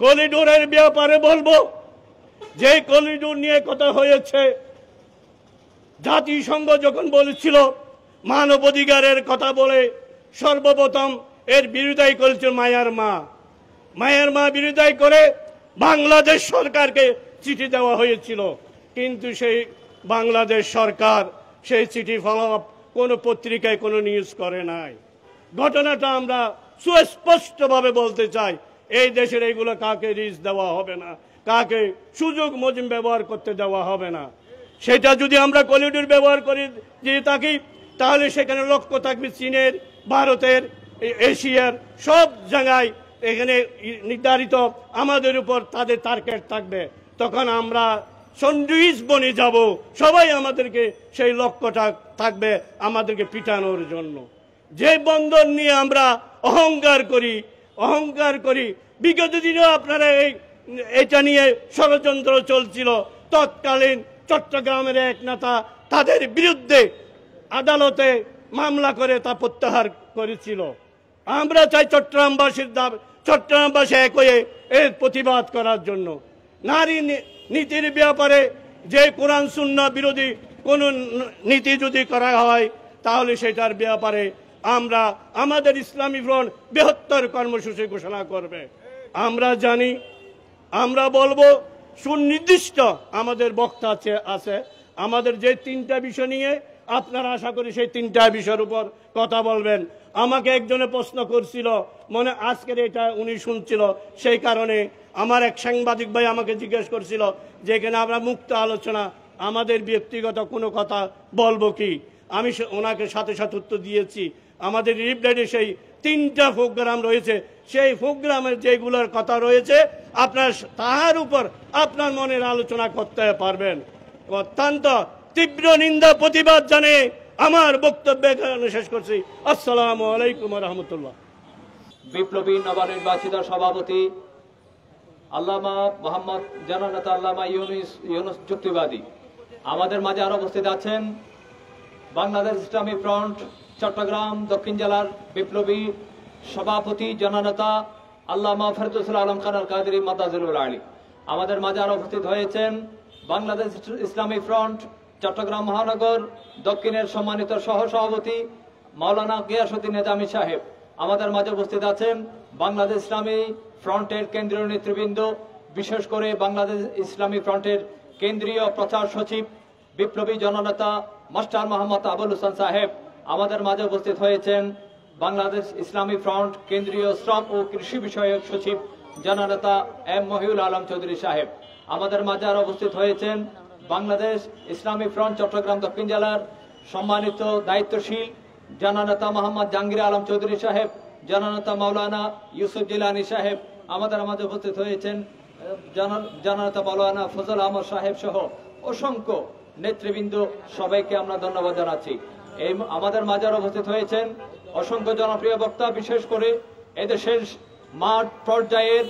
করিডোরের ব্যাপারে বলবো, যে করিডোর নিয়ে কথা হয়েছে, জাতিসংঘ যখন বলেছিল মানবাধিকারের কথা বলে সর্বপ্রথম এর বিরোধিতা করেছিল মায়ানমার বিরোধিতা করে বাংলাদেশ সরকারকে চিঠি দেওয়া হয়েছিল, কিন্তু সেই বাংলাদেশ সরকার সেই চিঠি ফলো আপ কোনো পত্রিকায় কোনো নিউজ করে নাই। ঘটনাটা আমরা সুস্পষ্টভাবে বলতে চাই, এই দেশের এইগুলো কাকে রিস্ক দেওয়া হবে না, কাকে সুযোগ মজিম ব্যবহার করতে দেওয়া হবে না। সেটা যদি আমরা করিডোর ব্যবহার করে দিয়ে থাকি, তাহলে সেখানে লক্ষ্য থাকবে চীনের, ভারতের, এশিয়ার সব জায়গায় এখানে নির্ধারিত আমাদের উপর তাদের টার্গেট থাকবে। তখন আমরা সন্ডিউইচ বনে যাব, সবাই আমাদেরকে সেই লক্ষ্যটা থাকবে আমাদেরকে পিটানোর জন্য। যে বন্দর নিয়ে আমরা অহংকার করি বিগত দিনেও আপনারা এটা নিয়ে ষড়যন্ত্র চলছিল। তৎকালীন চট্টগ্রামের এক নেতা তাদের বিরুদ্ধে আদালতে মামলা করে তা প্রত্যাহার করেছিল। আমরা চাই চট্টগ্রামবাসী এক হয়ে এর প্রতিবাদ করার জন্য। নারী নীতির ব্যাপারে যে কোরআন সুন্নাহ বিরোধী কোন নীতি যদি করা হয়, তাহলে সেটার ব্যাপারে আমাদের ইসলামী ফ্রন্ট বৃহত্তর কর্মসূচি ঘোষণা করবে। আমরা জানি, আমরা বলবো সুনির্দিষ্ট আমাদের বক্তা আছে। আমাদের যে তিনটা বিষয় নিয়ে আপনারা আশা করি সেই তিনটা বিষয়ের উপর কথা বলবেন। আমাকে একজনে প্রশ্ন করছিল, মনে আজকের এটা উনি শুনছিল, সেই কারণে আমার এক সাংবাদিক ভাই আমাকে জিজ্ঞেস করছিল যে এখানে আমরা মুক্ত আলোচনা, আমাদের ব্যক্তিগত কোনো কথা বলবো কি। আমি ওনাকে সাথে সাথে উত্তর দিয়েছি, আমাদের রিপ্লাইডে সেই তিনটা প্রোগ্রাম রয়েছে, সেই প্রোগ্রামের যেগুলোর কথা রয়েছে আপনার তাহার উপর আপনার মনের আলোচনা করতে পারবেন। অত্যন্ত তীব্র নিন্দা প্রতিবাদ জানিয়ে আমার বক্তব্য শেষ করছি। আসসালামু আলাইকুম ওয়া রাহমাতুল্লাহ। বিপ্লবী নবনির্বাচিত সভাপতি আল্লামা মোহাম্মদ জননেতা আল্লামা ইউনুস যুক্তিবাদী আমাদের মাঝে আরো উপস্থিত আছেন। বাংলাদেশ ইসলামী ফ্রন্ট চট্টগ্রাম দক্ষিণ জেলার বিপ্লবী সভাপতি জননেতা আল্লামা ফেরদৌসুল আলম খান আল কাদেরী মাদাজুল আলী আমাদের মাঝে আরো উপস্থিত হয়েছেন। বাংলাদেশ ইসলামী ফ্রন্ট চট্টগ্রাম মহানগর দক্ষিণের সম্মানিত সহ সভাপতি মাওলানা গিয়াসউদ্দিন নিজামী সাহেব আমাদের মাঝে উপস্থিত আছেন। বাংলাদেশ ইসলামী ফ্রন্টের কেন্দ্রীয় নেতৃবৃন্দ, বিশেষ করে বাংলাদেশ ইসলামী ফ্রন্টের কেন্দ্রীয় প্রচার সচিব বিপ্লবী জননেতা মাস্টার মোহাম্মদ আবুল হোসেন সাহেব আমাদের মাঝে উপস্থিত হয়েছেন। বাংলাদেশ ইসলামী ফ্রন্ট কেন্দ্রীয় শ্রম ও কৃষি বিষয়ক সচিব জননেতা এম মহিউল আলম চৌধুরী সাহেব আমাদের মাঝে আরো উপস্থিত হয়েছেন। বাংলাদেশ ইসলামী ফ্রন্ট চট্টগ্রাম দক্ষিণ জেলার সম্মানিত দায়িত্বশীল জননেতা মোহাম্মদ জাহাঙ্গীর আলম চৌধুরী সাহেব, জননেতা মাওলানা ইউসুফ জিলানী সাহেব আমাদের মাঝে উপস্থিত হয়েছেন। জননেতা মাওলানা ফজল আহমদ সাহেব সহ অসংখ্য নেতৃবৃন্দ, সবাইকে আমরা ধন্যবাদ জানাচ্ছি। এই আমাদের মাঝে উপস্থিত হয়েছেন অসংখ্য জনপ্রিয় বক্তা, বিশেষ করে এদেশের মাঠ পর্যায়ের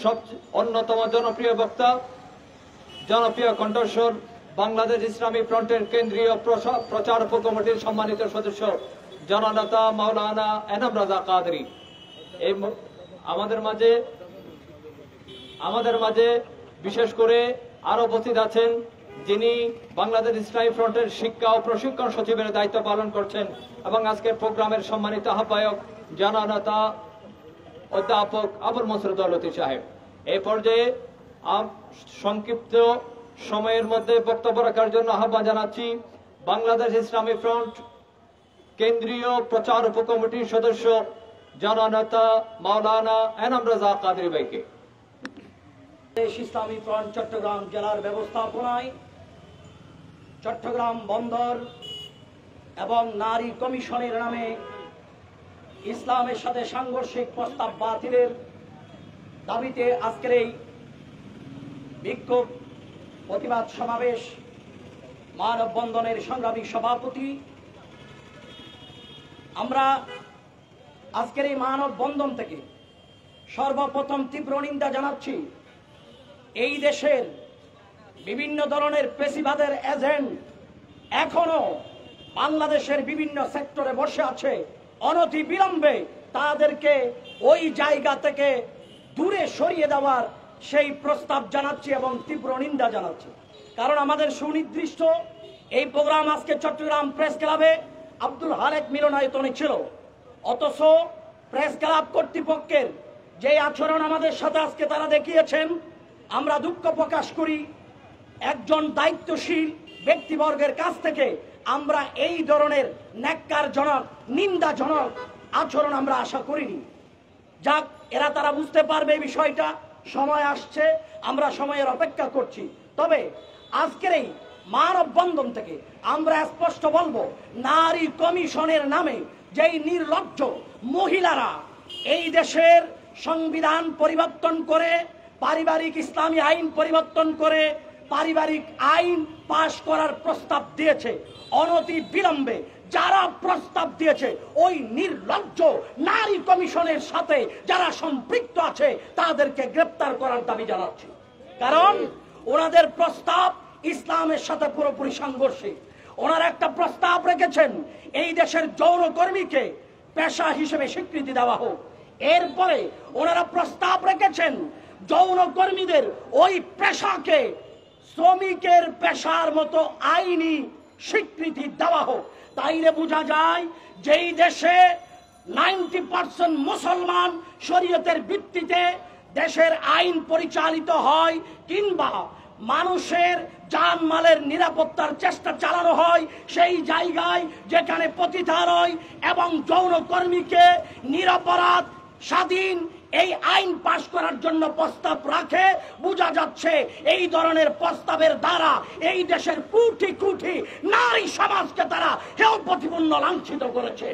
সবচেয়ে অন্যতম জনপ্রিয় বক্তা, জনপ্রিয় কণ্ঠস্বর বাংলাদেশ ইসলামী ফ্রন্টের কেন্দ্রীয় প্রচার কমিটির সম্মানিত সদস্য জননেতা মাওলানা এনাম রাজা কাদরি। এই আমাদের মাঝে বিশেষ করে আরো উপস্থিত আছেন যিনি বাংলাদেশ ইসলামী ফ্রন্টের শিক্ষা ও প্রশিক্ষণ সচিবের দায়িত্ব পালন করছেন এবং আজকের প্রোগ্রামের সম্মানিত আহ্বায়ক জননেতা অধ্যাপক আবুল মনসুর দৌলতী সাহেব। এই পর্যায়ে সংক্ষিপ্ত সময়ের মধ্যে বক্তব্য রাখার জন্য আহ্বান জানাচ্ছি বাংলাদেশ ইসলামী ফ্রন্ট কেন্দ্রীয় প্রচার উপকমিটির সদস্য জননেতা মাওলানা এনাম রাজা কাদরি ভাইকে। ইসলামী ফ্রন্ট চট্টগ্রাম জেলার ব্যবস্থাপনায় চট্টগ্রাম বন্দর এবং নারী কমিশনের নামে ইসলামের সাথে সাংঘর্ষিক প্রস্তাব বাতিলের দাবিতে আজকের এই বিক্ষোভ প্রতিবাদ সমাবেশ মানববন্ধনের সংগ্রামী সভাপতি। আমরা আজকের এই মানববন্ধন থেকে সর্বপ্রথম তীব্র নিন্দা জানাচ্ছি এই দেশের বিভিন্ন ধরনের পেশিবাদের এজেন্ট এখনো বাংলাদেশের বিভিন্ন সেক্টরে বসে আছে। অনতি বিলম্বে তাদেরকে ওই জায়গা থেকে দূরে সরিয়ে দেওয়ার সেই প্রস্তাব জানাচ্ছি এবং তীব্র নিন্দা জানাচ্ছি। কারণ আমাদের সুনির্দিষ্ট এই প্রোগ্রাম আজকে চট্টগ্রাম প্রেস ক্লাবে আব্দুল হালেক মিলনায়তনে ছিল, অথচ প্রেস ক্লাব কর্তৃপক্ষের যে আচরণ আমাদের সাথে আজকে তারা দেখিয়েছেন, আমরা দুঃখ প্রকাশ করি। একজন দায়িত্বশীল ব্যক্তিবর্গের কাছ থেকে আমরা এই ধরনের ন্যাক্কারজনক নিন্দাজনক আচরণ আমরা আশা করিনি। যাক, তারা বুঝতে পারবে বিষয়টা, সময় আসছে, আমরা সময়ের অপেক্ষা করছি। তবে আজকের এই মানববন্ধন থেকে আমরা স্পষ্ট বলবো, নারী কমিশনের নামে যেই নির্লজ্জ মহিলারা এই দেশের সংবিধান পরিবর্তন করে, পারিবারিক ইসলামী আইন পরিবর্তন করে পারিবারিক আইন পাশ করার প্রস্তাব দিয়েছে, অনতি বিলম্বে যারা প্রস্তাব দিয়েছে ওই নির্লজ্জ নারী কমিশনের সাথে যারা সম্পৃক্ত আছে তাদেরকে গ্রেপ্তার করার দাবি জানাচ্ছি। কারণ ওনাদের প্রস্তাব ইসলামের সাথে পুরোপুরি সাংঘর্ষিক। ওনারা একটা প্রস্তাব রেখেছেন, এই দেশের যৌনকর্মীকে পেশা হিসেবে স্বীকৃতি দেওয়া হোক। এরপরে ওনারা প্রস্তাব রেখেছেন যৌনকর্মীদের ওই পেশাকে শ্রমিকের পেশার মতো আইনি স্বীকৃতি দেওয়া হোক। তাইলে বোঝা যায় যেই দেশে 90% মুসলমান শরীয়তের ভিত্তিতে দেশের আইন পরিচালিত হয়, কিংবা মানুষের জানমালের নিরাপত্তার চেষ্টা চালানো হয়, সেই জায়গায় যেখানে পতিতালয় এবং যৌনকর্মীকে নিরপরাধ স্বাধীন এই আইন পাশ করার জন্য প্রস্তাব রাখে, বোঝা যাচ্ছে এই ধরনের প্রস্তাবের দ্বারা এই দেশের কোটি কোটি নারী সমাজকে তারা হেয় প্রতিপন্ন লাঞ্ছিত করেছে।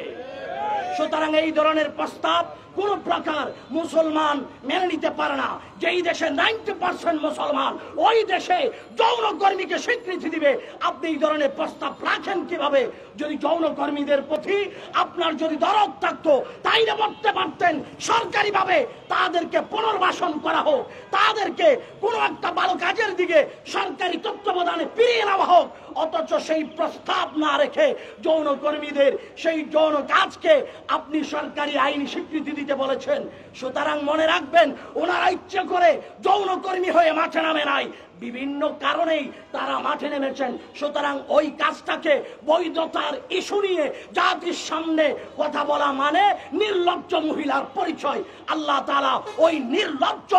সুতরাং এই ধরনের প্রস্তাব কোন প্রকার মুসলমান মেনে নিতে পারে না। যেই দেশে 90% মুসলমান, ওই দেশে যৌনকর্মীকে স্বীকৃতি দিবে, আপনি এই ধরনের প্রস্তাব রাখেন কিভাবে? যদি যৌনকর্মীদের প্রতি আপনার যদি দরদ থাকতো তাইলে বলতে পারতেন সরকারিভাবে তাদেরকে পুনর্বাসন করা হোক, তাদেরকে কোনো একটা ভালো কাজের দিকে সরকারি তত্ত্বাবধানে ফিরিয়ে নেওয়া হোক। অথচ সেই প্রস্তাব না রেখে যৌনকর্মীদের সেই যৌন কাজকে আপনি সরকারি আইনি স্বীকৃতি দিতে বলেছেন। সুতরাং মনে রাখবেন, ওনারা ইচ্ছে করে যৌনকর্মী হয়ে মাঠে নামে নাই, বিভিন্ন কারণেই তারা মাঠে নেমেছেন। সুতরাং ওই কাজটাকে বৈধতার ইস্যু নিয়ে জাতির সামনে কথা বলা মানে নির্লজ্জ মহিলার পরিচয়। আল্লাহ তাআলা ওই নির্লজ্জ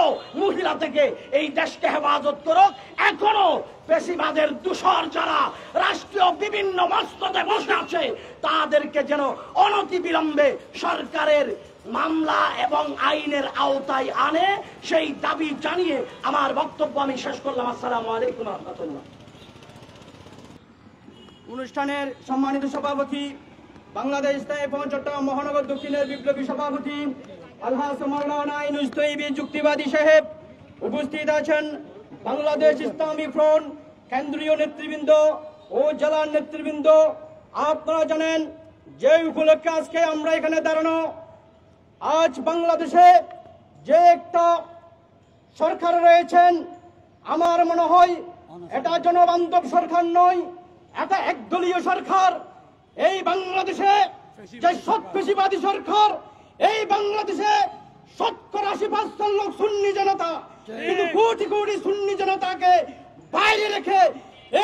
মহিলা থেকে এই দেশকে হেফাজত করুক। এখনো পেশিবাদের দূষর যারা রাষ্ট্রীয় বিভিন্ন মসনদে বসে আছে তাদেরকে যেন অনতিবিলম্বে সরকারের মামলা এবং আইনের আওতায় আনে, সেই দাবি জানিয়ে আমার বক্তব্য আমি শেষ করলাম। আসসালামু আলাইকুম ওয়া রাহমাতুল্লাহ। অনুষ্ঠানের সম্মানিত সভাপতি, বাংলাদেশ ইসলামী ফ্রন্ট চট্টগ্রাম মহানগর দক্ষিণের বিপ্লবী সভাপতি আলহাজ মাওলানা ইউনূস তৈয়বী যুক্তিবাদী সাহেব, উপস্থিত আছেন বাংলাদেশ ইসলামী ফ্রন্ট কেন্দ্রীয় নেতৃবৃন্দ ও জেলার নেতৃবৃন্দ। আপনারা জানেন যে উপলক্ষে আজকে আমরা এখানে দাঁড়ানো, আজ বাংলাদেশে যে একটা সরকার রয়েছেন, আমার মনে হয় এটা জনবান্ধব সরকার নয়, এটা একদলীয় সরকার। এই বাংলাদেশে যে সৎপেশিবাদী সরকার, এই বাংলাদেশে 70-80% লোক সুন্নি জনতা, কিন্তু কোটি কোটি সুন্নি জনতাকে বাইরে রেখে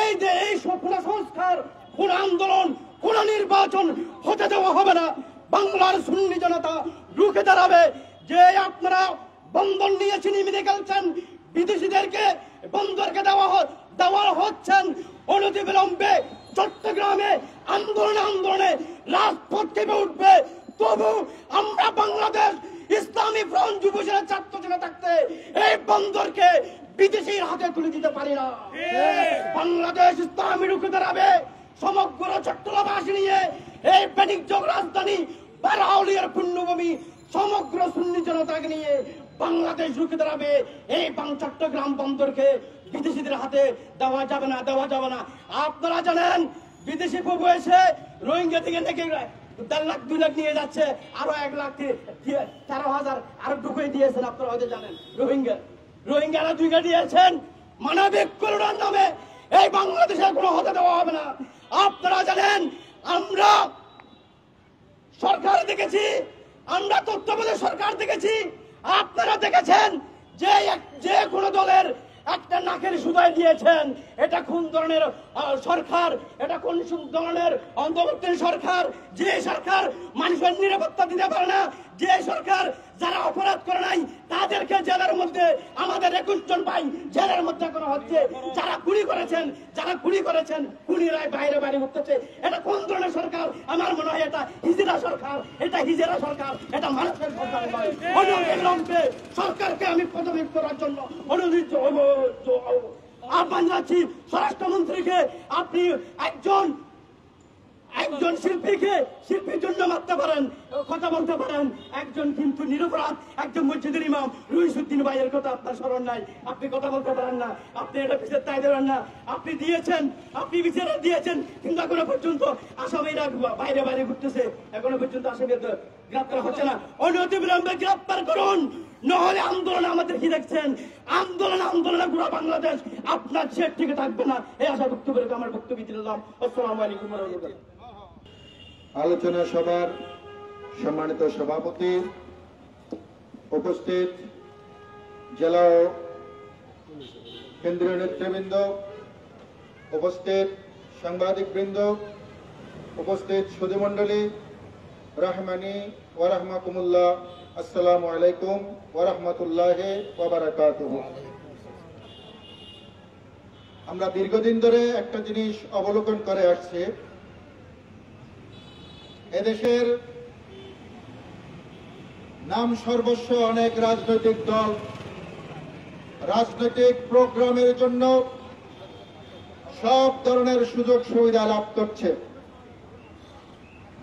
এই যে এই কোন সংস্কার, কোন আন্দোলন, কোন নির্বাচন হতে দেওয়া হবে না। বাংলার সুন্নি জনতা রুখে দাঁড়াবে। যে আপনারা বন্দর নিয়ে চিনিমিনি খেলছেন, বিদেশিদেরকে বন্দরকে দেওয়া হচ্ছেন, অনতিবিলম্বে চট্টগ্রামে আন্দোলনে রাজপথ কেঁপে উঠবে। তবু আমরা বাংলাদেশ ইসলামী ফ্রন্ট যুবসেনার ছাত্র জেলা থাকতে এই বন্দরকে বিদেশির হাতে তুলে দিতে পারি না। বাংলাদেশ ইসলামী রুখে দাঁড়াবে। সমগ্র চট্টগ্রামবাসী নিয়ে এই বাণিজ্য রাজধানী বারআউলিয়ার পুণ্যভূমি সমগ্র সুন্নি জনতাকে নিয়ে বাংলাদেশ রুখে দাঁড়াবে। এই চট্টগ্রাম বন্দরকে বিদেশিদের হাতে দেওয়া যাবে না, দেওয়া যাবে না। আপনারা জানেন বিদেশি প্রভু এসে রোহিঙ্গা থেকে নাকি 1.5 লাখ 2 লাখ নিয়ে যাচ্ছে, আরো 1 লাখ 13,000 আরো ঢুকিয়ে দিয়েছেন। আপনারা হয়তো জানেন রোহিঙ্গারা ঢুকে দিয়েছেন মানবিক করুণার নামে। এই বাংলাদেশে কোনো হতে দেওয়া হবে না। আপনারা জানেন আমরা সরকার দেখেছি, আমরা তত্ত্বাবধায়ক সরকার দেখেছি, আপনারা দেখেছেন যে কোনো দলের একটা নাকের সুদায় দিয়েছেন, এটা কোন ধরনের সরকার, এটা কোন ধরনের অন্তর্বর্তী সরকার, যে সরকার মানুষের নিরাপত্তা দিতে পারে না, যে সরকার যারা অপরাধ করে নাই তাদেরকে জেলের মধ্যে, আমাদের 21 জন ভাই জেলের মধ্যে করা হচ্ছে, যারা গুলি করেছেন খুনিরাই বাইরে বাইরে উঠতেছে। এটা কোন ধরনের সরকার? আমার মনে হয় এটা হিজড়া সরকার, এটা মানুষের সরকার নয়। অনবিলম্বে সরকারকে আমি পদত্যাগ করার জন্য আহ্বান জানাচ্ছি। স্বরাষ্ট্রমন্ত্রীকে, আপনি একজন শিল্পীর জন্য মারতে পারেন, কথা বলতে পারেন, একজন কিন্তু নিরপরাধ একজন মসজিদের ইমাম রইসুদ্দিন ভাইয়ের কথা আপনার স্মরণ নাই, আপনি কথা বলতে পারেন না, আপনি এটা বিচার তাই দেবেন না। আপনি বিচার দিয়েছেন, কিন্তু এখনো পর্যন্ত আসামিরা বাইরে বাইরে ঘুরতেছে, এখনো পর্যন্ত আসামিদের গ্রেপ্তার হচ্ছে না। অনতিবিলম্বে গ্রেপ্তার করুন, নহলে আন্দোলন আমাদের কি দেখছেন, আন্দোলনে পুরো বাংলাদেশ আপনার ছেড়ে থেকে থাকবে না। এই আশা বক্তব্য রেখে আমার বক্তব্য দিলাম। আসসালামু আলাইকুম ওয়া রাহমাতুল্লাহ। আলোচনা সভার সম্মানিত সভাপতি, উপস্থিত জেলা ও কেন্দ্রীয় নেতৃবৃন্দ, উপস্থিত সাংবাদিকবৃন্দ, উপস্থিত সুধীমণ্ডলী, রহমানি ওয়া রাহমাকুমুল্লাহ, আসসালামু আলাইকুম ওয়া রাহমাতুল্লাহি ওয়া বারাকাতুহু। আমরা দীর্ঘদিন ধরে একটা জিনিস অবলোকন করে আসছি, এদেশের নাম সর্বস্ব অনেক রাজনৈতিক দল রাজনৈতিক প্রোগ্রামের জন্য সব ধরনের সুযোগ সুবিধা লাভ করছে।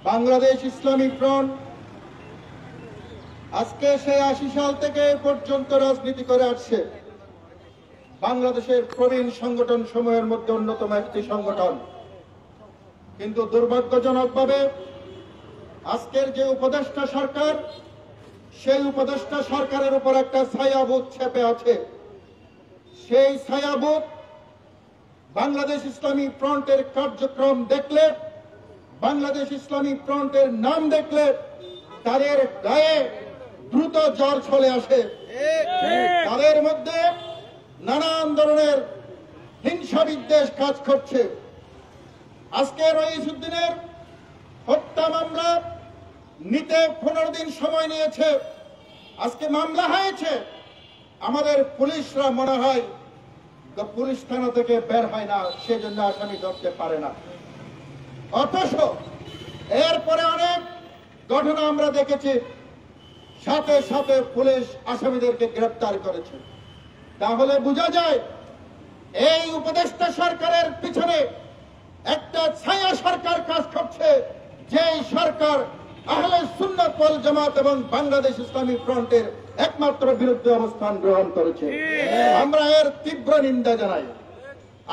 বাংলাদেশ ইসলামী ফ্রন্ট আজকে সেই 80 সাল থেকে পর্যন্ত রাজনীতি করে আসছে। বাংলাদেশের প্রবীণ সংগঠন সমূহের মধ্যে অন্যতম একটি সংগঠন। কিন্তু দুর্ভাগ্যজনকভাবে আজকের যে উপদেষ্টা সরকার, সেই উপদেষ্টা সরকারের উপর একটা ছায়াভূত চেপে আছে। সেই ছায়াভূত বাংলাদেশ ইসলামী ফ্রন্টের কার্যক্রম দেখলে, বাংলাদেশ ইসলামী ফ্রন্টের নাম দেখলে তাদের গায়ে দ্রুত জ্বর চলে আসে। তাদের মধ্যে নানান ধরনের হিংসা বিদ্বেষ কাজ করছে। আজকে রইসুদ্দিনের হত্যা মামলা নিতে 15 দিন সময় নিয়েছে। আজকে মামলা হয়েছে, আমাদের পুলিশরা মনে হয় পুলিশ থানা থেকে বের হয় না, সেজন্য আসামি ধরতে পারে না। অথচ এরপরে অনেক ঘটনা আমরা দেখেছি, সাথে সাথে পুলিশ আসামিদেরকে গ্রেপ্তার করেছে। তাহলে বোঝা যায় এই উপদেষ্টা সরকারের পিছনে একটা ছায়া সরকার কাজ করছে, যেই সরকার আহলে সুন্নাত ওয়াল জামাত এবং বাংলাদেশ ইসলামী ফ্রন্টের একমাত্র বিরুদ্ধে অবস্থান গ্রহণ করেছে। আমরা এর তীব্র নিন্দা জানাই।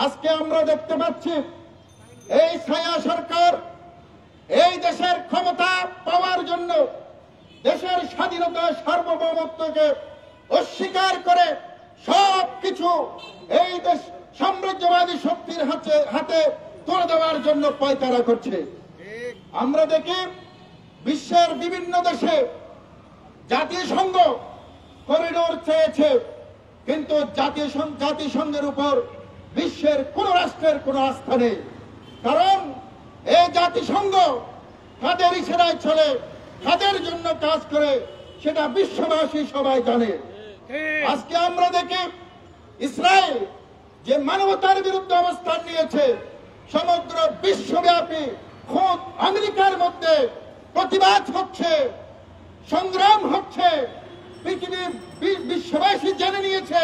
আজকে আমরা দেখতে পাচ্ছি এই ছায়া সরকার এই দেশের ক্ষমতা পাওয়ার জন্য, দেশের স্বাধীনতা সার্বভৌমত্বকে অস্বীকার করে সবকিছু এই দেশ সাম্রাজ্যবাদী শক্তির হাতে তুলে দেওয়ার জন্য পায়তারা করছে। আমরা দেখি বিশ্বের বিভিন্ন দেশে জাতিসংঘ করিডোর চেয়েছে, কিন্তু জাতিসংঘের উপর বিশ্বের কোন রাষ্ট্রের কোন আস্থা নেই। কারণ এই জাতিসংঘ কাদের ইশারায় চলে, কাদের জন্য কাজ করে, সেটা বিশ্ববাসী সবাই জানে। আজকে আমরা দেখি ইসরায়েল যে মানবতার বিরুদ্ধে অবস্থান নিয়েছে, সমগ্র বিশ্বব্যাপী খোদ আমেরিকার মধ্যে প্রতিবাদ হচ্ছে, সংগ্রাম হচ্ছে। পৃথিবীর বিশ্ববাসী জেনে নিয়েছে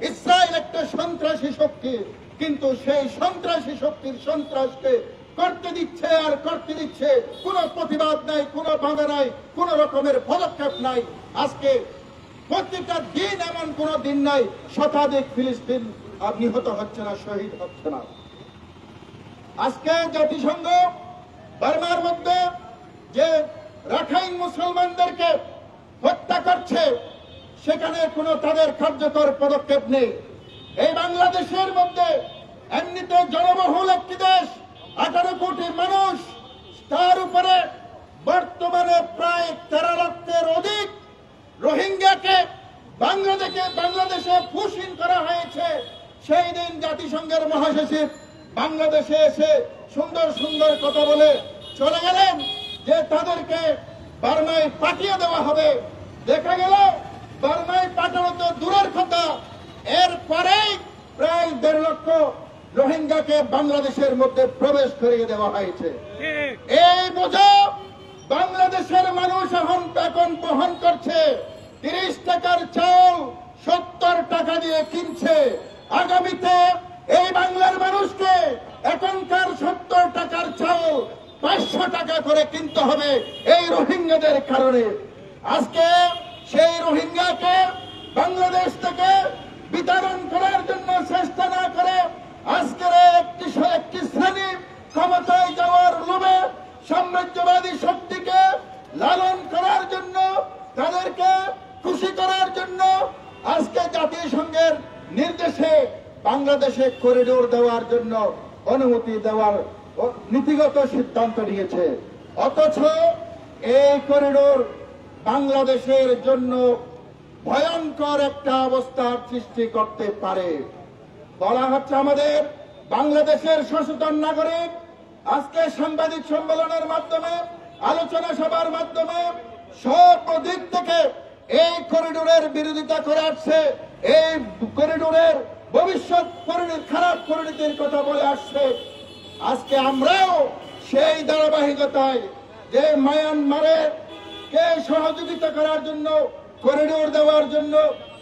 ইসরায়েল একটা সন্ত্রাসী শক্তি, কিন্তু সেই সন্ত্রাসী শক্তির সন্ত্রাসকে করতে দিচ্ছে আর করতে দিচ্ছে। কোনো প্রতিবাদ নাই, কোনো বাধা নাই, কোন রকমের পদক্ষেপ নাই। আজকে প্রত্যেকটা দিন এমন কোন দিন নাই শতাধিক ফিলিস্তিন নিহত হচ্ছে না, শহীদ হচ্ছে না। আজকে জাতিসংঘ বার্মার মধ্যে যে রাখাইন মুসলমানদেরকে হত্যা করছে, সেখানে কোনো তাদের কার্যকর পদক্ষেপ নেই। এই বাংলাদেশের মধ্যে এমনিতে জনবহুল একটি দেশ, 18 কোটি মানুষ, তার উপরে বর্তমানে প্রায় 13 লক্ষের অধিক রোহিঙ্গাকে বাংলাদেশে পুশিং করা হয়েছে, সেই দিন জাতিসংঘের মহাসচিব বাংলাদেশে এসে সুন্দর সুন্দর কথা বলে চলে গেলেন যে তাদেরকে বার্মায় পাঠিয়ে দেওয়া হবে। দেখা গেল বার্মায় পাঠানো তো দূরের কথা, এরপরেই প্রায় 1.5 লক্ষ রোহিঙ্গাকে বাংলাদেশের মধ্যে প্রবেশ করিয়ে দেওয়া হয়েছে। এই বোঝা বাংলাদেশের মানুষ এখন বহন করছে। 30 টাকার চাল 70 টাকা দিয়ে কিনছে। আগামীতে এই বাংলার মানুষকে এখনকার 70 টাকার চাল 500 টাকা করে কিনতে হবে এই রোহিঙ্গাদের কারণে। আজকে সেই রোহিঙ্গাকে বাংলাদেশ থেকে বিতরণ করার জন্য চেষ্টা না করে আজকের একটি শ্রেণী ক্ষমতায় যাওয়ার লোভে সাম্রাজ্যবাদী শক্তিকে লালন করার জন্য, তাদেরকে খুশি করার জন্য আজকে জাতিসংঘের নির্দেশে বাংলাদেশে করিডোর দেওয়ার জন্য অনুমতি দেওয়ার নীতিগত সিদ্ধান্ত নিয়েছে। অথচ এই করিডোর বাংলাদেশের জন্য ভয়ঙ্কর একটা অবস্থার সৃষ্টি করতে পারে। বলা হচ্ছে আমাদের বাংলাদেশের সচেতন নাগরিক আজকে সাংবাদিক সম্মেলনের মাধ্যমে, আলোচনা সভার মাধ্যমে সব দিক থেকে এই করিডোরের বিরোধিতা করে আসছে, এই করিডোরের ভবিষ্যৎ খারাপ পরিণতির কথা বলে আসছে। আজকে আমরাও সেই ধারাবাহিকতায় যে মায়ানমারের কে সহযোগিতা করার জন্য করিডোর দেওয়ার জন্য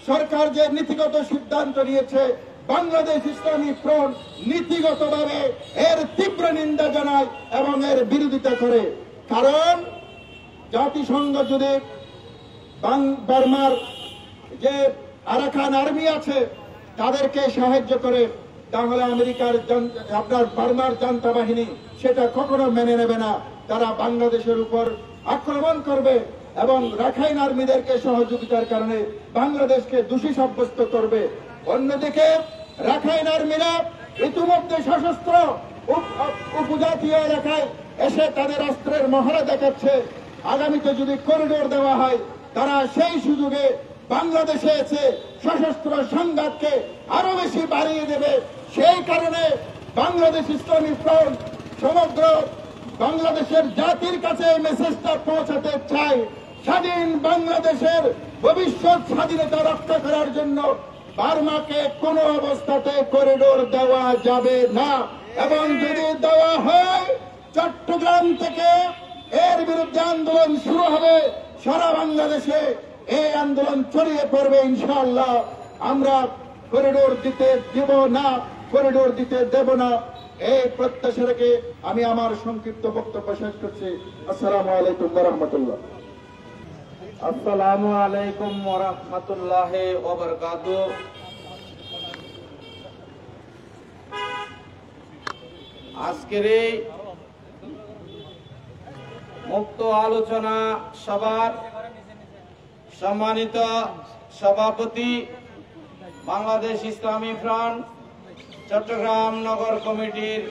সরকার যে নীতিগত সিদ্ধান্ত নিয়েছে, বাংলাদেশ ইসলামী ফ্রন্ট নীতিগতভাবে এর তীব্র নিন্দা জানায় এবং এর বিরোধিতা করে। কারণ জাতিসংঘ যদি বার্মার যে আরাকান আর্মি আছে তাদেরকে সাহায্য করে, তাহলে আমেরিকার আপনার বার্মার জান্তা বাহিনী সেটা কখনো মেনে নেবে না। তারা বাংলাদেশের উপর আক্রমণ করবে এবং রাখাইন আর্মিদেরকে সহযোগিতার কারণে বাংলাদেশকে দোষী সাব্যস্ত করবে। অন্যদিকে রাখাইন আর্মিরা ইতিমধ্যে সশস্ত্র উপজাতীয় এলাকায় এসে তাদের অস্ত্রের মহড়া দেখাচ্ছে। আগামীতে যদি করিডোর দেওয়া হয় তারা সেই সুযোগে বাংলাদেশে এসে সশস্ত্র সংঘাতকে আরো বেশি বাড়িয়ে দেবে। সেই কারণে বাংলাদেশ ইসলামী ফ্রন্ট সমগ্র বাংলাদেশের জাতির কাছে এই মেসেজটা পৌঁছাতে চাই, স্বাধীন বাংলাদেশের ভবিষ্যৎ স্বাধীনতা রক্ষা করার জন্য বার্মাকে কোন অবস্থাতে করিডোর দেওয়া যাবে না। এবং যদি দেওয়া হয় চট্টগ্রাম থেকে এর বিরুদ্ধে আন্দোলন শুরু হবে, সারা বাংলাদেশে এই আন্দোলন ছড়িয়ে পড়বে। ইনশাআল্লাহ আমরা করিডোর দিতে দিব না, করিডোর দিতে দেব না, এই প্রত্যাশা রেখে আমি আমার সংক্ষিপ্ত বক্তব্য শেষ করছি। আসসালামু আলাইকুম ওয়া রাহমাতুল্লাহ। আসসালামু আলাইকুম ওয়া রাহমাতুল্লাহি ওয়া বারাকাতুহু। আজকের এই মুক্ত আলোচনা সভার সম্মানিত সভাপতি, বাংলাদেশ ইসলামী ফ্রন্ট চট্টগ্রাম নগর কমিটির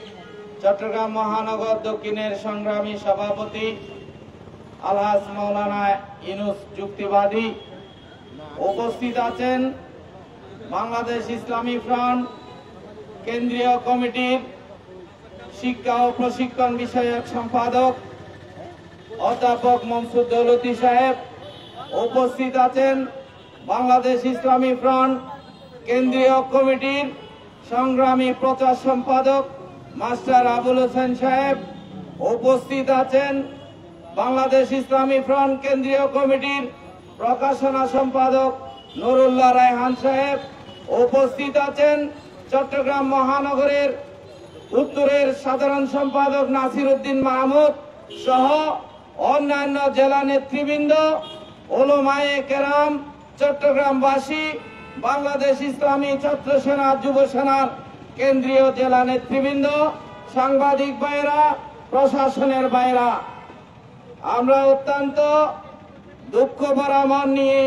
চট্টগ্রাম মহানগর দক্ষিণের সংগ্রামী সভাপতি আলহাজ মাওলানা ইউনুস যুক্তিবাদী, উপস্থিত আছেন বাংলাদেশ ইসলামী ফ্রন্ট কেন্দ্রীয় কমিটির শিক্ষা ও প্রশিক্ষণ বিষয়ক সম্পাদক অধ্যাপক মনসুর দৌলতি সাহেব, উপস্থিত আছেন বাংলাদেশ ইসলামী ফ্রন্ট কেন্দ্রীয় কমিটির সংগ্রামী প্রচার সম্পাদক মাস্টার আবুল হোসেন সাহেব, উপস্থিত আছেন বাংলাদেশ ইসলামী ফ্রন্ট কেন্দ্রীয় কমিটির প্রকাশনা সম্পাদক নুরুল্লাহ রায়হান সাহেব, উপস্থিত আছেন চট্টগ্রাম মহানগরের উত্তরের সাধারণ সম্পাদক নাসির উদ্দিন মাহমুদ সহ অন্যান্য জেলা নেতৃবৃন্দ, ওলামায়ে কেরাম, চট্টগ্রামবাসী, বাংলাদেশ ইসলামী ছাত্র সেনা যুব সেনার কেন্দ্রীয় জেলা নেতৃবৃন্দ, সাংবাদিক ভাইরা, প্রশাসনের ভাইরা, আমরা অত্যন্ত দুঃখ ভরা মন নিয়ে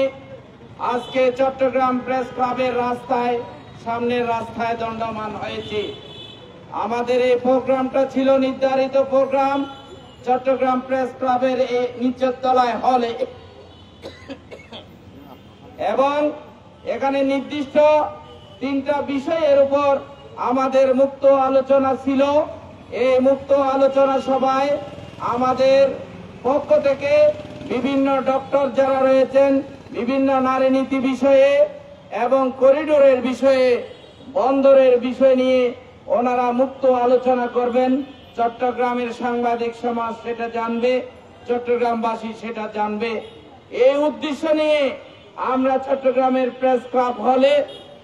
আজকে চট্টগ্রাম প্রেস ক্লাবের রাস্তায়, সামনের রাস্তায় দণ্ডমান হয়েছি। আমাদের এই প্রোগ্রামটা ছিল নির্ধারিত প্রোগ্রাম চট্টগ্রাম প্রেস ক্লাবের এই নিচের তলায় হলে। এবং এখানে নির্দিষ্ট 3টা বিষয়ের উপর আমাদের মুক্ত আলোচনা ছিল। এই মুক্ত আলোচনা সভায় আমাদের পক্ষ থেকে বিভিন্ন ডক্টর যারা রয়েছেন বিভিন্ন নারী নীতি বিষয়ে এবং করিডোরের বিষয়ে, বন্দরের বিষয় নিয়ে ওনারা মুক্ত আলোচনা করবেন। চট্টগ্রামের সাংবাদিক সমাজ সেটা জানবে, চট্টগ্রামবাসী সেটা জানবে। এই উদ্দেশ্য নিয়ে আমরা চট্টগ্রামের প্রেস ক্লাব হলে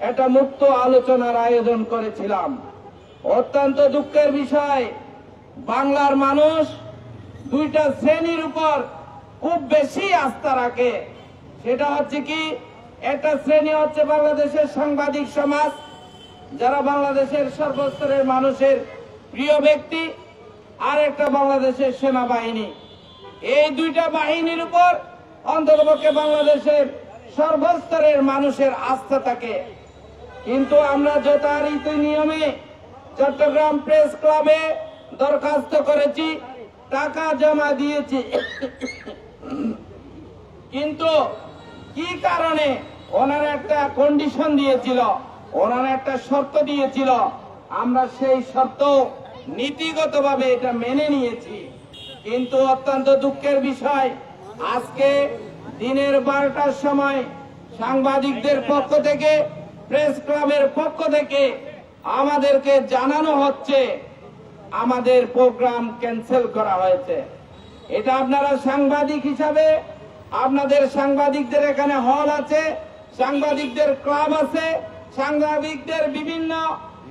একটা মুক্ত আলোচনার আয়োজন করেছিলাম। অত্যন্ত দুঃখের বিষয়, বাংলার মানুষ 2টা শ্রেণীর উপর খুব বেশি আস্থা রাখে। সেটা হচ্ছে কি, একটা শ্রেণী হচ্ছে বাংলাদেশের সাংবাদিক সমাজ, যারা বাংলাদেশের সর্বস্তরের মানুষের প্রিয় ব্যক্তি, আর একটা বাংলাদেশের সেনাবাহিনী। এই 2টা বাহিনীর উপর অন্ততপক্ষে বাংলাদেশের সর্বস্তরের মানুষের আস্থা থাকে। কিন্তু আমরা যথারীতি নিয়মে চট্টগ্রাম প্রেস ক্লাবে দরখাস্ত করেছি, টাকা জমা দিয়েছি, কিন্তু কি কারণে ওনারা একটা কন্ডিশন দিয়েছিল, ওনারা একটা শর্ত দিয়েছিল, আমরা সেই শর্ত নীতিগতভাবে এটা মেনে নিয়েছি। কিন্তু অত্যন্ত দুঃখের বিষয়, আজকে দিনের 12টার সময় সাংবাদিকদের পক্ষ থেকে, প্রেস ক্লাবের পক্ষ থেকে আমাদেরকে জানানো হচ্ছে আমাদের প্রোগ্রাম ক্যান্সেল করা হয়েছে। এটা আপনারা সাংবাদিক হিসাবে, আপনাদের সাংবাদিকদের এখানে হল আছে, সাংবাদিকদের ক্লাব আছে, সাংবাদিকদের বিভিন্ন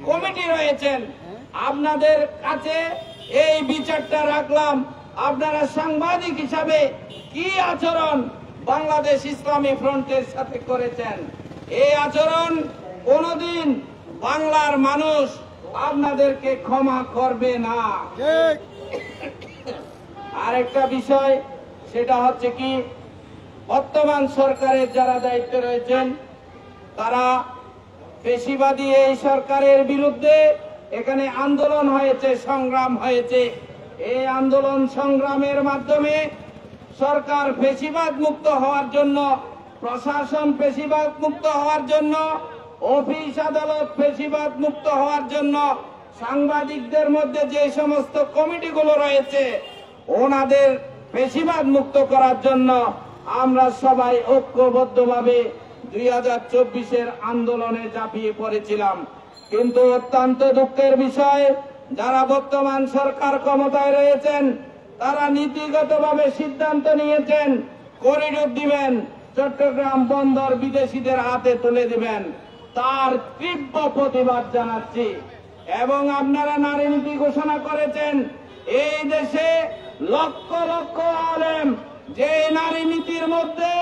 কমিটি রয়েছেন, আপনাদের কাছে এই বিচারটা রাখলাম। আপনারা সাংবাদিক হিসাবে কি আচরণ বাংলাদেশ ইসলামী ফ্রন্টের সাথে করেছেন, এই আচরণ কোনদিন বাংলার মানুষ আপনাদেরকে ক্ষমা করবে না। আরেকটা বিষয়, সেটা হচ্ছে কি, বর্তমান সরকারের যারা দায়িত্বে রয়েছেন তারা পেশিবাদী এই সরকারের বিরুদ্ধে এখানে আন্দোলন হয়েছে, সংগ্রাম হয়েছে। এই আন্দোলন সংগ্রামের মাধ্যমে সরকার পেশিবাদ মুক্ত হওয়ার জন্য, প্রশাসন পেশিবাদ মুক্ত হওয়ার জন্য, অফিস আদালত পেশিবাদ মুক্ত হওয়ার জন্য, সাংবাদিকদের মধ্যে যে সমস্ত কমিটিগুলো রয়েছে ওনাদের পেশিবাদ মুক্ত করার জন্য আমরা সবাই ঐক্যবদ্ধভাবে 2024-এর আন্দোলনে ঝাঁপিয়ে পড়েছিলাম। কিন্তু অত্যন্ত দুঃখের বিষয়, যারা বর্তমান সরকার ক্ষমতায় রয়েছেন তারা নীতিগতভাবে সিদ্ধান্ত নিয়েছেন করিডোর দিবেন, চট্টগ্রাম বন্দর বিদেশিদের হাতে তুলে দিবেন। তার তীব্র প্রতিবাদ জানাচ্ছি। এবং আপনারা নারী নীতি ঘোষণা করেছেন, এই দেশে লক্ষ লক্ষ আলেম যে নারী নীতির মধ্যে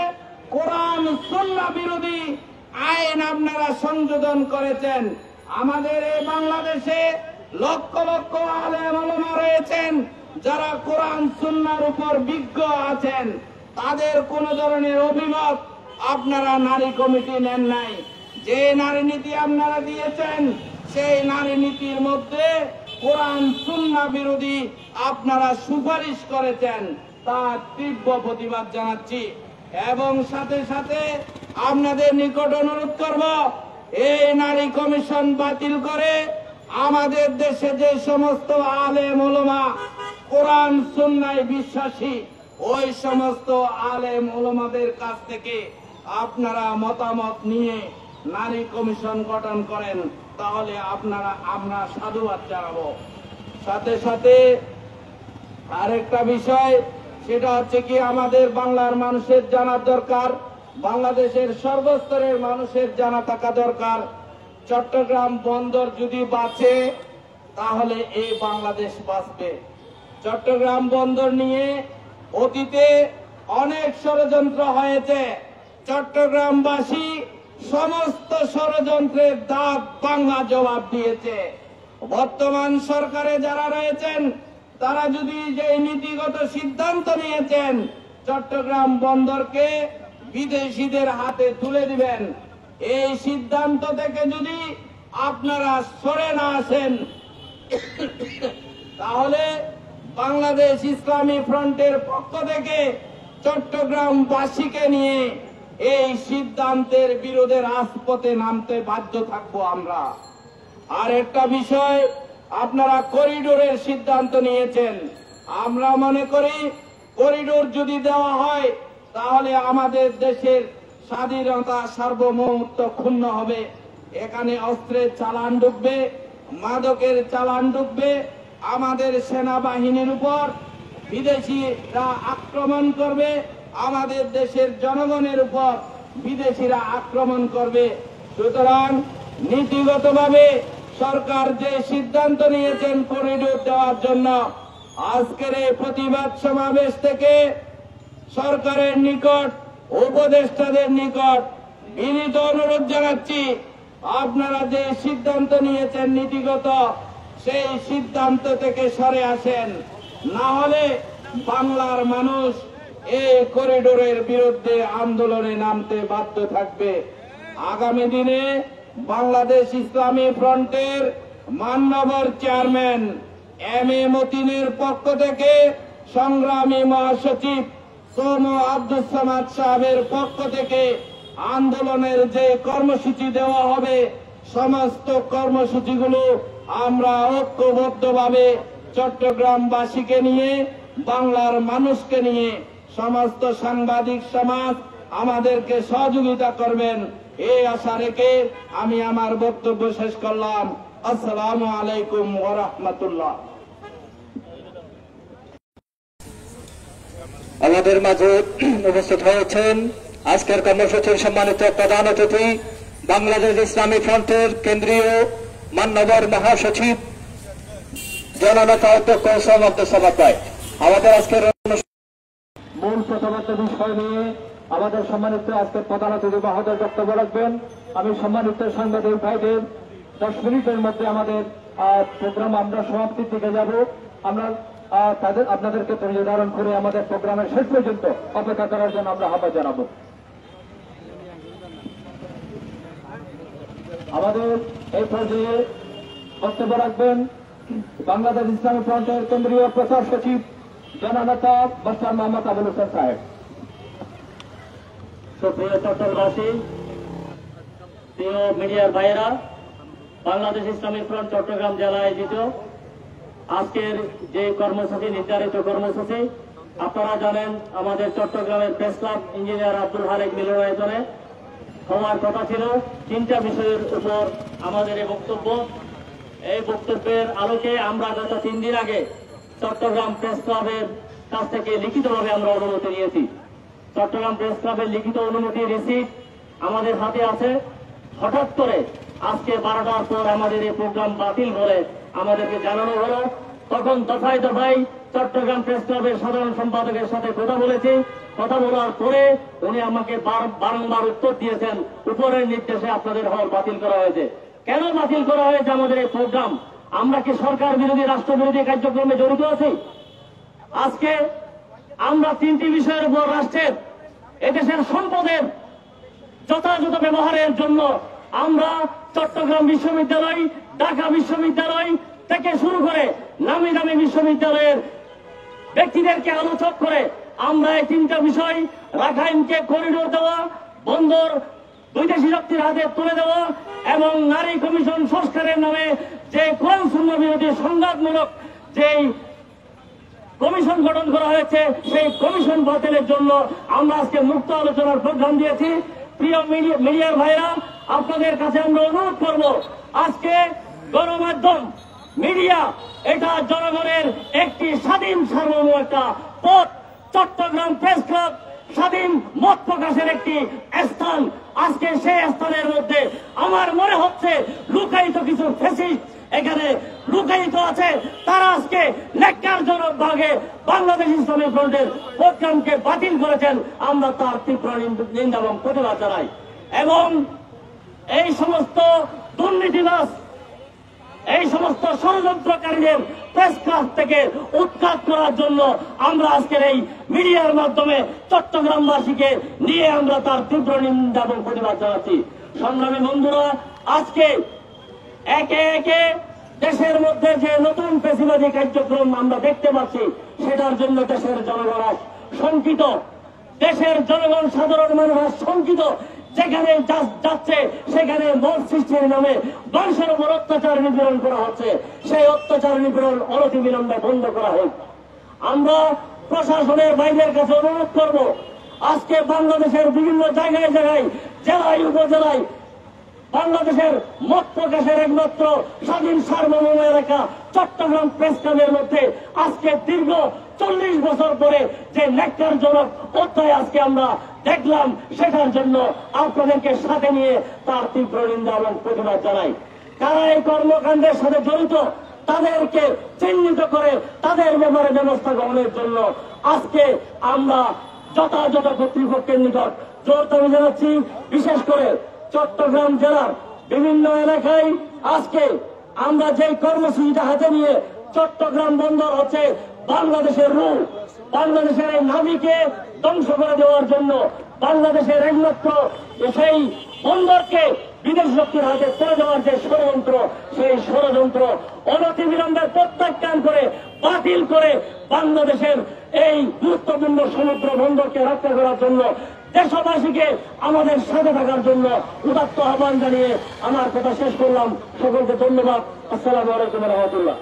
কোরআন সুন্নাহ বিরোধী আইন আপনারা সংযোজন করেছেন। আমাদের এই বাংলাদেশে লক্ষ লক্ষ আলেম ওলামা রয়েছেন যারা কোরআন সুন্নাহর উপর বিজ্ঞ আছেন, তাদের কোন ধরনের অভিমত আপনারা নারী কমিটি নেন নাই। যে নারী নীতি আপনারা দিয়েছেন সেই নারী নীতির মধ্যে কোরআন সুন্নাহ বিরোধী আপনারা সুপারিশ করেছেন, তার তীব্র প্রতিবাদ জানাচ্ছি। এবং সাথে সাথে আপনাদের নিকট অনুরোধ করব, এই নারী কমিশন বাতিল করে আমাদের দেশে যে সমস্ত আলেম ওলামা কোরআন সুন্নাহয় বিশ্বাসী, ওই সমস্ত আলেম ওলামাদের কাছ থেকে আপনারা মতামত নিয়ে নারী কমিশন গঠন করেন, তাহলে আমরা সাধুবাদ জানাবো। সাথে সাথে আরেকটা বিষয়, সেটা হচ্ছে কি, আমাদের বাংলার মানুষের জানা দরকার, বাংলাদেশের সর্বস্তরের মানুষের জানা থাকা দরকার, চট্টগ্রাম বন্দর যদি বাঁচে তাহলে এই বাংলাদেশ বাঁচবে। চট্টগ্রাম বন্দর নিয়ে অতীতে অনেক ষড়যন্ত্র হয়েছে, চট্টগ্রামবাসী সমস্ত ষড়যন্ত্রের দাঁত বাংলা জবাব দিয়েছে। বর্তমান সরকারে যারা রয়েছেন তারা যদি যে নীতিগত সিদ্ধান্ত নিয়েছেন চট্টগ্রাম বন্দরকে বিদেশিদের হাতে তুলে দিবেন, এই সিদ্ধান্ত থেকে যদি আপনারা সরে না আসেন তাহলে বাংলাদেশ ইসলামী ফ্রন্টের পক্ষ থেকে চট্টগ্রামবাসীকে নিয়ে এই সিদ্ধান্তের বিরোধে রাজপথে নামতে বাধ্য থাকবো আমরা। আর একটা বিষয়, আপনারা করিডোরের সিদ্ধান্ত নিয়েছেন। আমরা মনে করি করিডোর যদি দেওয়া হয় তাহলে আমাদের দেশের স্বাধীনতা সার্বভৌমত্ব ক্ষুণ্ণ হবে। এখানে অস্ত্রের চালান ঢুকবে, মাদকের চালান ঢুকবে, আমাদের সেনাবাহিনীর উপর বিদেশিরা আক্রমণ করবে, আমাদের দেশের জনগণের উপর বিদেশিরা আক্রমণ করবে। সুতরাং নীতিগতভাবে সরকার যে সিদ্ধান্ত নিয়েছেন করিডোর দেওয়ার জন্য, আজকের এই প্রতিবাদ সমাবেশ থেকে সরকারের নিকট, উপদেষ্টাদের নিকট বিনীত অনুরোধ জানাচ্ছি, আপনারা যে সিদ্ধান্ত নিয়েছেন নীতিগত, সেই সিদ্ধান্ত থেকে সরে আসেন। না হলে বাংলার মানুষ এই করিডোরের বিরুদ্ধে আন্দোলনে নামতে বাধ্য থাকবে। আগামী দিনে বাংলাদেশ ইসলামী ফ্রন্টের মাননগর চেয়ারম্যান এম.এ. মতিনের পক্ষ থেকে সংগ্রামী মহাসচিব সৌম আব্দুস সামাদ সাহেবের পক্ষ থেকে আন্দোলনের যে কর্মসূচি দেওয়া হবে, সমস্ত কর্মসূচিগুলো আমরা ঐক্যবদ্ধভাবে চট্টগ্রামবাসীকে নিয়ে, বাংলার মানুষকে নিয়ে, সমস্ত সাংবাদিক সমাজ আমাদেরকে সহযোগিতা করবেন, এই আশা রেখে আমি আমার বক্তব্য শেষ করলাম। আসসালামু আলাইকুম ওয়া রাহমাতুল্লাহ। আমাদের মাঝে উপস্থিত হয়েছেন আজকের কর্মসূচির সম্মানিত প্রধান অতিথি, বাংলাদেশ ইসলামী ফ্রন্টের কেন্দ্রীয় মাননগর মহাসচিব জননেতা অধ্যক্ষ সৌম আব্দুস সামাদ ভাই। আমাদের আজকের মূল প্রথমত বিষয় নিয়ে আমাদের সম্মানিত আজকের প্রধান অতিথি মহোদয় বক্তব্য রাখবেন। আমি সম্মানিত সাংবাদিক ভাইদের 10 মিনিটের মধ্যে আমাদের প্রোগ্রাম আমরা সমাপ্তির দিকে যাব। আমরা আপনাদেরকে ধৈর্য ধারণ করে আমাদের প্রোগ্রামের শেষ পর্যন্ত অপেক্ষা করার জন্য আমরা আহ্বান জানাবো। আমাদের এই পর্যায়ে বক্তব্য রাখবেন বাংলাদেশ ইসলামী ফ্রন্টের কেন্দ্রীয় প্রচার সচিব জননেতা মাস্টার মোহাম্মদ আবুল হোসেন সাহেব। সুপ্রিয় চট্টগ্রামবাসী, প্রিয় মিডিয়ার ভাইয়েরা, বাংলাদেশ ইসলামী ফ্রন্ট চট্টগ্রাম জেলা আয়োজিত আজকের যে কর্মসূচি, নির্ধারিত কর্মসূচি, আপনারা জানেন আমাদের চট্টগ্রামের প্রেস ক্লাব ইঞ্জিনিয়ার আব্দুল হালেক মিলনায়তনে হওয়ার কথা ছিল। 3টা বিষয়ের উপর আমাদের এই বক্তব্য। এই বক্তব্যের আলোকে আমরা গত 3 দিন আগে চট্টগ্রাম প্রেস ক্লাবের কাছ থেকে লিখিতভাবে আমরা অনুমতি নিয়েছি। চট্টগ্রাম প্রেস ক্লাবের লিখিত অনুমতি রিসিপ্ট আমাদের হাতে আছে। হঠাৎ করে আজকে 12টার পর আমাদের এই প্রোগ্রাম বাতিল বলে আমাদেরকে জানানো হলো। তখন দফায় দফায় চট্টগ্রাম প্রেস ক্লাবের সাধারণ সম্পাদকের সাথে কথা বলেছি। কথা বলার পরে উনি আমাকে বারংবার উত্তর দিয়েছেন, উপরের নির্দেশে আপনাদের হল বাতিল করা হয়েছে। কেন বাতিল করা হয়েছে আমাদের এই প্রোগ্রাম? আমরা কি সরকার বিরোধী, রাষ্ট্র বিরোধী কার্যক্রমে জড়িত আছি? আজকে আমরা 3টি বিষয়ের উপর রাষ্ট্রের, এদেশের সম্পদের যথাযথ ব্যবহারের জন্য আমরা চট্টগ্রাম বিশ্ববিদ্যালয়, ঢাকা বিশ্ববিদ্যালয় থেকে শুরু করে নামি দামি বিশ্ববিদ্যালয়ের ব্যক্তিদেরকে আলোচক করে আমরা এই 3টা বিষয়, রাখাইনকে করিডোর দেওয়া, বন্দর বৈদেশিক শক্তির হাতে তুলে দেওয়া এবং নারী কমিশন সংস্কারের নামে যে কোরআন সুন্নাহ বিরোধী সংঘাতমূলক যেই কমিশন গঠন করা হয়েছে, সেই কমিশন বাতিলের জন্য আমরা আজকে মুক্ত আলোচনার প্রোগ্রাম দিয়েছি। প্রিয় মিডিয়ার ভাইরা, আপনাদের কাছে আমরা অনুরোধ করব, আজকে গণমাধ্যম, মিডিয়া, এটা জনগণের একটি স্বাধীন সার্বভৌম একটা পথ। চট্টগ্রাম প্রেস ক্লাব স্বাধীন মত প্রকাশের একটি স্থান। আজকে সেই স্থানের মধ্যে আমার মনে হচ্ছে লুকায়িত কিছু ফ্যাসিস্ট এখানে লুকায়িত আছে। তারা আজকে ন্যাক্কারজনক ভাবে বাংলাদেশ ইসলামী ফ্রন্টের প্রোগ্রামকে বাতিল করেছেন। আমরা তার তীব্র নিন্দা এবং প্রতিবাদ জানাই এবং এই সমস্ত দুর্নীতিবাজ, এই সমস্ত ষড়যন্ত্রকারীদের প্রেস ক্লাব থেকে উৎখাত করার জন্য আমরা আজকের এই মিডিয়ার মাধ্যমে চট্টগ্রামবাসীকে নিয়ে আমরা তার তীব্র নিন্দা এবং প্রতিবাদ জানাচ্ছি। সংগ্রামী বন্ধুরা, আজকে একে একে দেশের মধ্যে যে নতুন ফ্যাসিবাদী কার্যক্রম আমরা দেখতে পাচ্ছি, সেটার জন্য দেশের জনগণ শঙ্কিত। দেশের জনগণ সাধারণ মানুষ শঙ্কিত, যেখানে যাচ্ছে সেখানে মত সৃষ্টির নামে মানুষের উপর অত্যাচার নিপীড়ন করা হচ্ছে। সেই অত্যাচার নিপীড়ন অনতিবিলম্বে বন্ধ করা হোক। আমরা প্রশাসনের বাইরের কাছে অনুরোধ করব, আজকে বাংলাদেশের বিভিন্ন জায়গায় জায়গায়, জেলায় উপজেলায় বাংলাদেশের মত প্রকাশের একমাত্র স্বাধীন সার্বভৌম এলাকা চট্টগ্রাম প্রেস ক্লাবের মধ্যে আজকে দীর্ঘ 40 বছর পরে যে ন্যাক্কারজনক অধ্যায় আজকে আমরা দেখলাম, সেটার জন্য আপনাদেরকে সাথে নিয়ে তার তীব্র নিন্দা এবং প্রতিবাদ জানাই। কারা এই কর্মকাণ্ডের সাথে জড়িত তাদেরকে চিহ্নিত করে তাদের ব্যাপারে ব্যবস্থা গ্রহণের জন্য আজকে আমরা যথাযথ কর্তৃপক্ষের নিকট জোর দাবি জানাচ্ছি। বিশেষ করে চট্টগ্রাম জেলার বিভিন্ন এলাকায় আজকে আমরা যে কর্মসূচিটা হাতে নিয়ে চট্টগ্রাম বন্দর হচ্ছে বাংলাদেশের রূপ, বাংলাদেশের এই নাবিকে ধ্বংস করে দেওয়ার জন্য, বাংলাদেশের একমাত্র সেই বন্দরকে বিদেশ শক্তির হাতে তুলে দেওয়ার যে ষড়যন্ত্র, সেই ষড়যন্ত্র অনতিবিলম্বে প্রত্যাখ্যান করে বাতিল করে বাংলাদেশের এই গুরুত্বপূর্ণ সমুদ্র বন্দরকে রক্ষা করার জন্য দেশবাসীকে আমাদের সাথে থাকার জন্য উদাত্ত আহ্বান জানিয়ে আমার কথা শেষ করলাম। সকলকে ধন্যবাদ। আসসালামু আলাইকুম ওয়া রাহমাতুল্লাহ।